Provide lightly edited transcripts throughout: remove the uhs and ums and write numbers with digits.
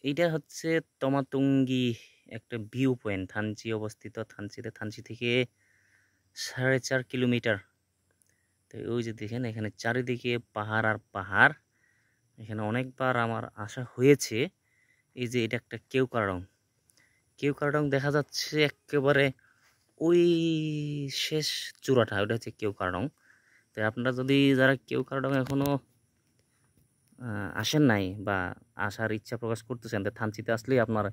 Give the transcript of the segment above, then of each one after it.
এইটা হচ্ছে তমাতুঙ্গি একটা ভিউ পয়েন্ট। থানচি অবস্থিত। থানচি থেকে 4.5 কিলোমিটার। তো ওই যে দেখেন এখানে চারিদিকে পাহাড় আর পাহাড়। এখানে অনেকবার আমার আসা হয়েছে। এই যে এটা একটা কেওক্রাডং। কেওক্রাডং দেখা যাচ্ছে একেবারে ওই শেষ চূড়াটা, ওটা হচ্ছে কেওক্রাডং। তো আপনারা যদি যারা কেওক্রাডং এখনো আসেন নাই বা আসার ইচ্ছা প্রকাশ করতেছেন, তো থানচিতে আসলেই আপনার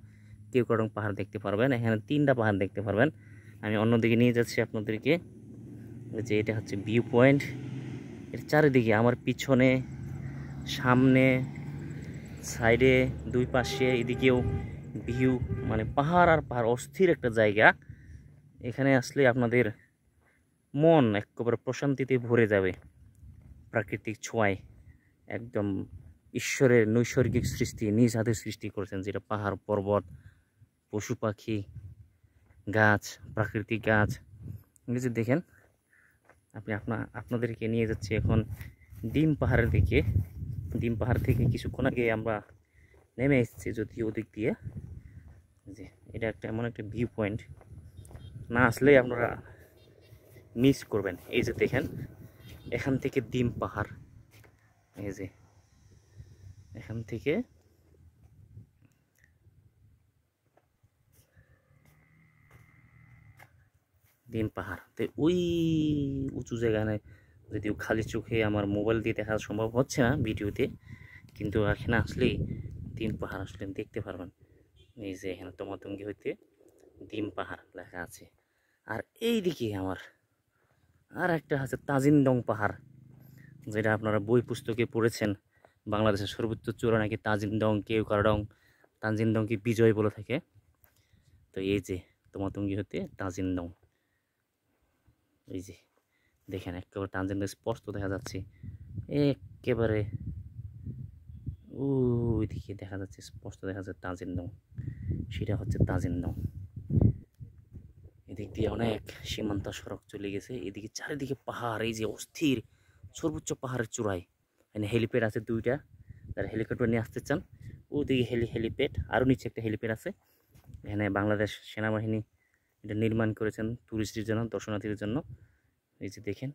কেওক্রাডং পাহাড় দেখতে পারবেন। এখানে 3টা পাহাড় দেখতে পারবেন। আমি অন্যদিকে নিয়ে যাচ্ছি আপনাদেরকে। যে এটা হচ্ছে ভিউ পয়েন্ট। এর চারিদিকে আমার পিছনে, সামনে, সাইডে, দুই পাশে, এদিকেও ভিউ, মানে পাহাড় আর পাহাড়, অস্থির একটা জায়গা। এখানে আসলে আপনাদের মন একেবারে প্রশান্তিতে ভরে যাবে। প্রাকৃতিক ছোঁয়ায় একদম ঈশ্বরের নৈসর্গিক সৃষ্টি, নিজ হাতে সৃষ্টি করেছেন, যেটা পাহাড়, পর্বত, পশু পাখি, গাছ, প্রাকৃতিক গাছ। এই যে দেখেন, আপনাদেরকে নিয়ে যাচ্ছি এখন ডিম পাহাড়ের দিকে। ডিম পাহাড় থেকে কিছুক্ষণ আগে আমরা নেমে এসেছি, যদিও ওদিক দিয়ে। যে এটা একটা এমন একটা ভিউ পয়েন্ট, না আসলেই আপনারা মিস করবেন। এই যে দেখেন, এখান থেকে ডিম পাহাড়। এই যে এখান থেকে ডিম পাহাড়। তো ওই উঁচু জায়গায় যদিও খালি চোখে আমার মোবাইল দিয়ে দেখা সম্ভব হচ্ছে না ভিডিওতে, কিন্তু এখানে আসলেই ডিম পাহাড় আসলে দেখতে পারবেন। এই যে এখানে তমাতঙ্গি হইতে ডিম পাহাড় লেখা আছে। আর এই দিকে আমার আর একটা আছে তাজিনডং পাহাড়, যেটা আপনারা বই পুস্তকে পড়েছেন। বাংলাদেশের সর্বোচ্চ চূড়া নাকি তাজিনডং, কেওক্রাডং। তাজিনডংকে বিজয় বলে থাকে। তো এই যে তমাতঙ্গি হতে তাজিনডং। এই যে দেখেন একেবারে তাজিনডং স্পষ্ট দেখা যাচ্ছে। একেবারে ওইদিকে দেখা যাচ্ছে, স্পষ্ট দেখা যাচ্ছে তাজিনডং। সেটা হচ্ছে তাজিনডং। এদিক দিয়ে অনেক সীমান্ত সড়ক চলে গেছে। এদিকে চারিদিকে পাহাড়, এই যে অস্থির সর্বোচ্চ পাহাড়ের চূড়ায়। এখানে হেলিপ্যাড আছে 2টা, যারা হেলিকপ্টার নিয়ে আসতে চান। ওদিকে হেলিপ্যাড, আরও নিচে একটা হেলিপ্যাড আছে। এখানে বাংলাদেশ সেনাবাহিনী এটা নির্মাণ করেছেন টুরিস্টদের জন্য, দর্শনার্থীদের জন্য। এই যে দেখেন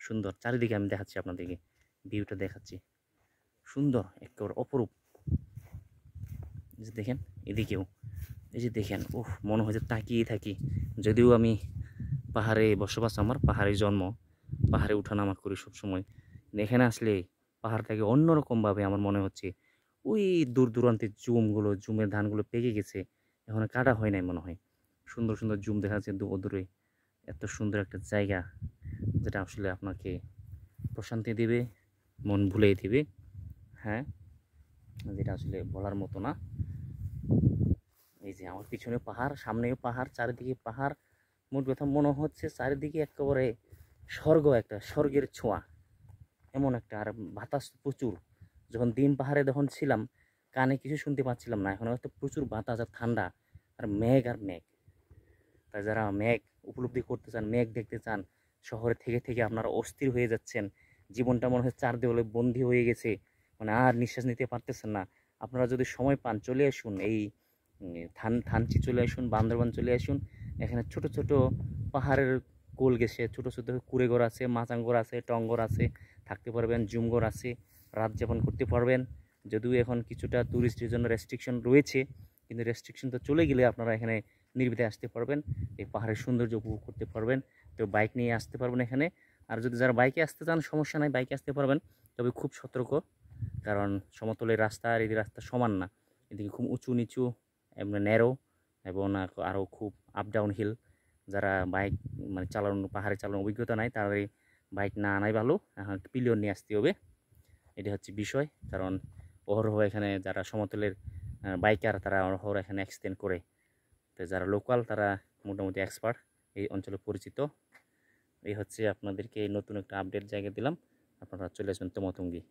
সুন্দর, চারিদিকে আমি দেখাচ্ছি আপনাদেরকে, ভিউটা দেখাচ্ছি। সুন্দর, একেবারে অপরূপ। এই যে দেখেন এদিকেও, এই যে দেখেন, মনে হয় যে তাকিয়ে থাকি। যদিও আমি পাহাড়ে বসবাস, আমার পাহাড়ে জন্ম, পাহাড়ে উঠানামা করি সবসময়। এখানে আসলে পাহাড়টাকে অন্যরকমভাবে আমার মনে হচ্ছে। ওই দূর দূরান্তের জুমের ধানগুলো পেকে গেছে, এখনো কাটা হয় নাই মনে হয়। সুন্দর সুন্দর জুম দেখা যাচ্ছে দূরে। এত সুন্দর একটা জায়গা, যেটা আসলে আপনাকে প্রশান্তি দেবে, মন ভুলিয়ে দিবে। হ্যাঁ, যেটা আসলে বলার মতো না। এই যে আমার পিছনে পাহাড়, সামনেও পাহাড়, চারিদিকে পাহাড়। মোট কথা মনে হচ্ছে চারিদিকে একেবারে স্বর্গ, একটা স্বর্গের ছোঁয়া এমন একটা। আর বাতাস প্রচুর। যখন ডিম পাহাড়ে যখন ছিলাম, কানে কিছু শুনতে পাচ্ছিলাম না, এখন হয়তো প্রচুর বাতাস আর ঠান্ডা, আর মেঘ আর মেঘ। তাই যারা মেঘ উপলব্ধি করতে চান, মেঘ দেখতে চান, শহরে থেকে থেকে আপনারা অস্থির হয়ে যাচ্ছেন, জীবনটা মনে হয় 4 দেওয়ালে বন্দী হয়ে গেছে, মানে আর নিঃশ্বাস নিতে পারতেছেন না, আপনারা যদি সময় পান চলে আসুন এই থানচি চলে আসুন, বান্দরবান চলে আসুন। এখানে ছোট ছোট পাহাড়ের কোল গেছে, ছোট ছোট কুড়েঘর আছে, মাচাঙ্গর আছে, টঙ্গর আছে, থাকতে পারবেন, জুমঘর আছে, রাত যাপন করতে পারবেন। যদিও এখন কিছুটা ট্যুরিস্টের জন্য রেস্ট্রিকশন রয়েছে, কিন্তু রেস্ট্রিকশন তো চলে গেলে আপনারা এখানে নির্বিঘ্নে আসতে পারবেন, এই পাহাড়ের সৌন্দর্য উপভোগ করতে পারবেন। তো বাইক নিয়ে আসতে পারবেন এখানে। আর যদি যারা বাইকে আসতে চান সমস্যা নাই, বাইকে আসতে পারবেন, তবে খুব সতর্ক। কারণ সমতলের রাস্তা আর এই রাস্তা সমান না, এদিকে খুব উঁচু নিচু এবং ন্যারো, এবং আরও খুব আপ ডাউন হিল। যারা বাইক মানে চালানো, পাহাড়ে চালানোর অভিজ্ঞতা নাই, তারা বাইক না আনাই ভালো, পিলিয়ন নিয়ে আসতে হবে। এটি হচ্ছে বিষয়। কারণ অহরহ এখানে যারা সমতলের বাইকার, তারা অহরহ এখানে অ্যাক্সিডেন্ট করে। তো যারা লোকাল, তারা মোটামুটি এক্সপার্ট, এই অঞ্চলে পরিচিত। এই হচ্ছে আপনাদেরকে নতুন একটা আপডেট জায়গা দিলাম, আপনারা চলে আসবেন তমাতঙ্গি।